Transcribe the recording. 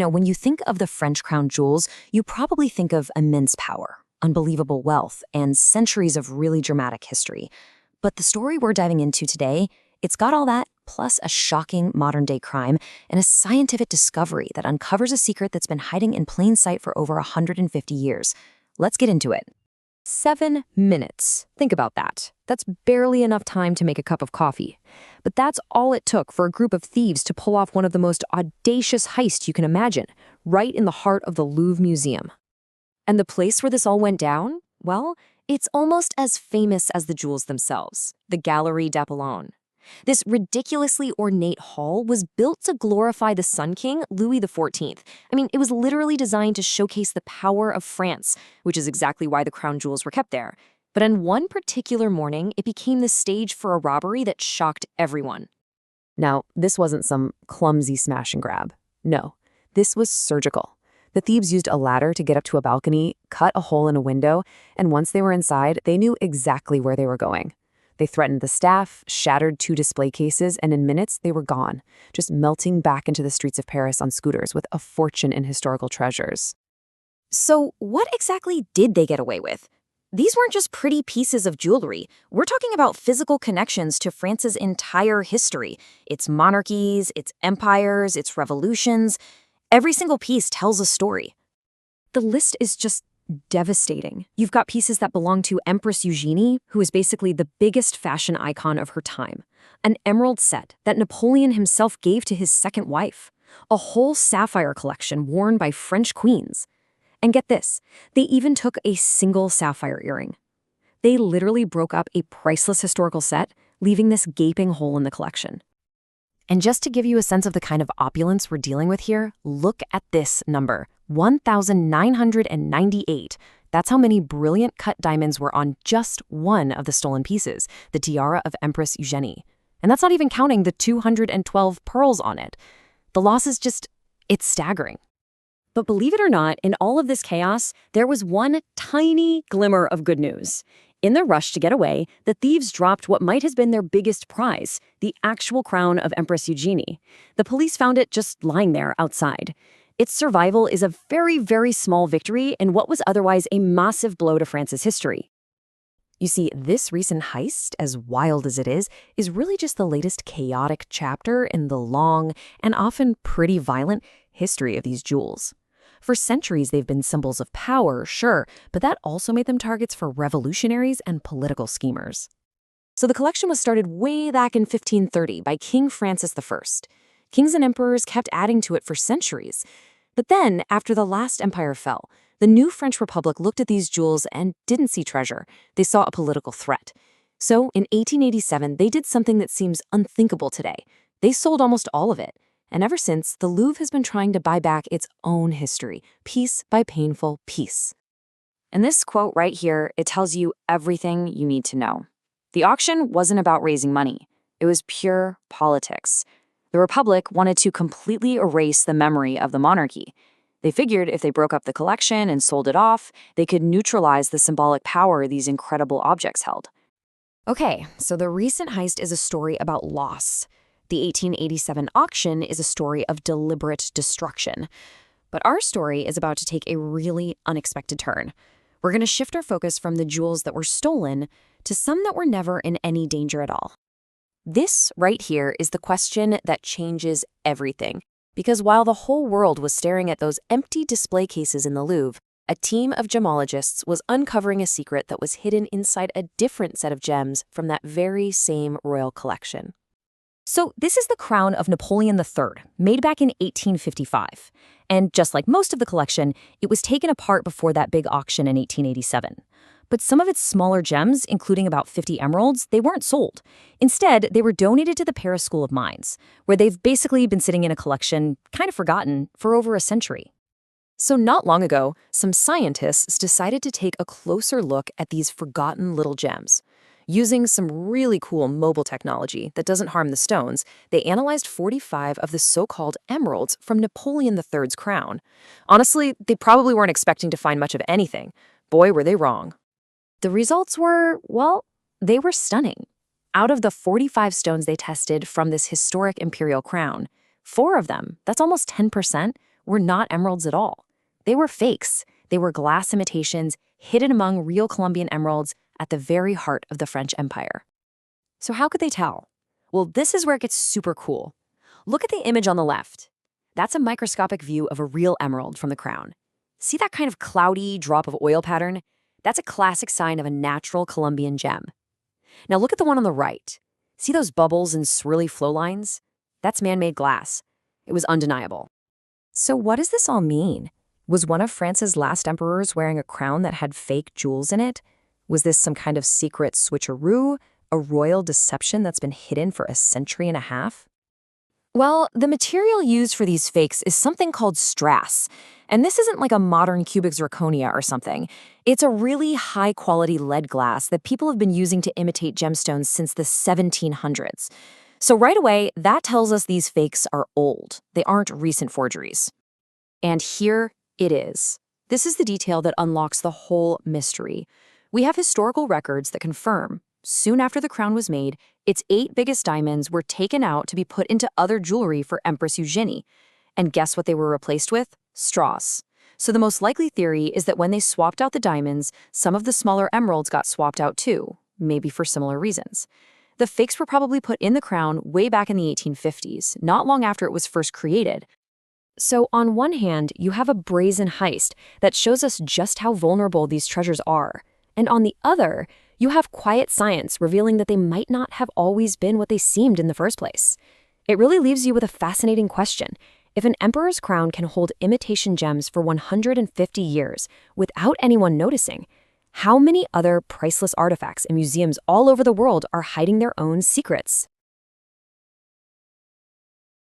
When you think of the French crown jewels, you probably think of immense power, unbelievable wealth, and centuries of really dramatic history. But the story we're diving into today, it's got all that, plus a shocking modern-day crime and a scientific discovery that uncovers a secret that's been hiding in plain sight for over 150 years. Let's get into it. 7 minutes. Think about that. That's barely enough time to make a cup of coffee. But that's all it took for a group of thieves to pull off one of the most audacious heists you can imagine, right in the heart of the Louvre Museum. And the place where this all went down? Well, it's almost as famous as the jewels themselves, the Galerie d'Apollon. This ridiculously ornate hall was built to glorify the Sun King, Louis XIV. It was literally designed to showcase the power of France, which is exactly why the crown jewels were kept there. But on one particular morning, it became the stage for a robbery that shocked everyone. Now, this wasn't some clumsy smash and grab. No, this was surgical. The thieves used a ladder to get up to a balcony, cut a hole in a window, and once they were inside, they knew exactly where they were going. They threatened the staff, shattered 2 display cases, and in minutes, they were gone, just melting back into the streets of Paris on scooters with a fortune in historical treasures. So what exactly did they get away with? These weren't just pretty pieces of jewelry. We're talking about physical connections to France's entire history, its monarchies, its empires, its revolutions. Every single piece tells a story. The list is just devastating. You've got pieces that belong to Empress Eugénie, who is basically the biggest fashion icon of her time. An emerald set that Napoleon himself gave to his second wife. A whole sapphire collection worn by French queens. And get this, they even took a single sapphire earring. They literally broke up a priceless historical set, leaving this gaping hole in the collection. And just to give you a sense of the kind of opulence we're dealing with here, look at this number, 1,998. That's how many brilliant cut diamonds were on just one of the stolen pieces, the tiara of Empress Eugenie. And that's not even counting the 212 pearls on it. The loss is it's staggering. But believe it or not, in all of this chaos, there was one tiny glimmer of good news. In their rush to get away, the thieves dropped what might have been their biggest prize, the actual crown of Empress Eugenie. The police found it just lying there outside. Its survival is a very, very small victory in what was otherwise a massive blow to France's history. You see, this recent heist, as wild as it is really just the latest chaotic chapter in the long and often pretty violent history of these jewels. For centuries, they've been symbols of power, sure, but that also made them targets for revolutionaries and political schemers. So the collection was started way back in 1530 by King Francis I. Kings and emperors kept adding to it for centuries. But then, after the last empire fell, the new French Republic looked at these jewels and didn't see treasure. They saw a political threat. So in 1887, they did something that seems unthinkable today. They sold almost all of it. And ever since, the Louvre has been trying to buy back its own history, piece by painful piece. And this quote right here, it tells you everything you need to know. The auction wasn't about raising money. It was pure politics. The Republic wanted to completely erase the memory of the monarchy. They figured if they broke up the collection and sold it off, they could neutralize the symbolic power these incredible objects held. Okay, so the recent heist is a story about loss. The 1887 auction is a story of deliberate destruction. But our story is about to take a really unexpected turn. We're going to shift our focus from the jewels that were stolen to some that were never in any danger at all. This right here is the question that changes everything. Because while the whole world was staring at those empty display cases in the Louvre, a team of gemologists was uncovering a secret that was hidden inside a different set of gems from that very same royal collection. So this is the crown of Napoleon III, made back in 1855. And just like most of the collection, it was taken apart before that big auction in 1887. But some of its smaller gems, including about 50 emeralds, they weren't sold. Instead, they were donated to the Paris School of Mines, where they've basically been sitting in a collection, kind of forgotten, for over a century. So not long ago, some scientists decided to take a closer look at these forgotten little gems. Using some really cool mobile technology that doesn't harm the stones, they analyzed 45 of the so-called emeralds from Napoleon III's crown. Honestly, they probably weren't expecting to find much of anything. Boy, were they wrong. The results were, well, they were stunning. Out of the 45 stones they tested from this historic imperial crown, 4 of them, that's almost 10%, were not emeralds at all. They were fakes. They were glass imitations hidden among real Colombian emeralds at the very heart of the French Empire. So how could they tell? Well, this is where it gets super cool. Look at the image on the left. That's a microscopic view of a real emerald from the crown. See that kind of cloudy drop of oil pattern? That's a classic sign of a natural Colombian gem. Now look at the one on the right. See those bubbles and swirly flow lines? That's man-made glass. It was undeniable. So what does this all mean? Was one of France's last emperors wearing a crown that had fake jewels in it? Was this some kind of secret switcheroo, a royal deception that's been hidden for a century and a half? Well, the material used for these fakes is something called strass. And this isn't like a modern cubic zirconia or something. It's a really high-quality lead glass that people have been using to imitate gemstones since the 1700s. So right away, that tells us these fakes are old. They aren't recent forgeries. And here it is. This is the detail that unlocks the whole mystery. We have historical records that confirm, soon after the crown was made, its 8 biggest diamonds were taken out to be put into other jewelry for Empress Eugenie. And guess what they were replaced with? Straws. So the most likely theory is that when they swapped out the diamonds, some of the smaller emeralds got swapped out too, maybe for similar reasons. The fakes were probably put in the crown way back in the 1850s, not long after it was first created. So on one hand, you have a brazen heist that shows us just how vulnerable these treasures are. And on the other, you have quiet science revealing that they might not have always been what they seemed in the first place. It really leaves you with a fascinating question. If an emperor's crown can hold imitation gems for 150 years without anyone noticing, how many other priceless artifacts in museums all over the world are hiding their own secrets?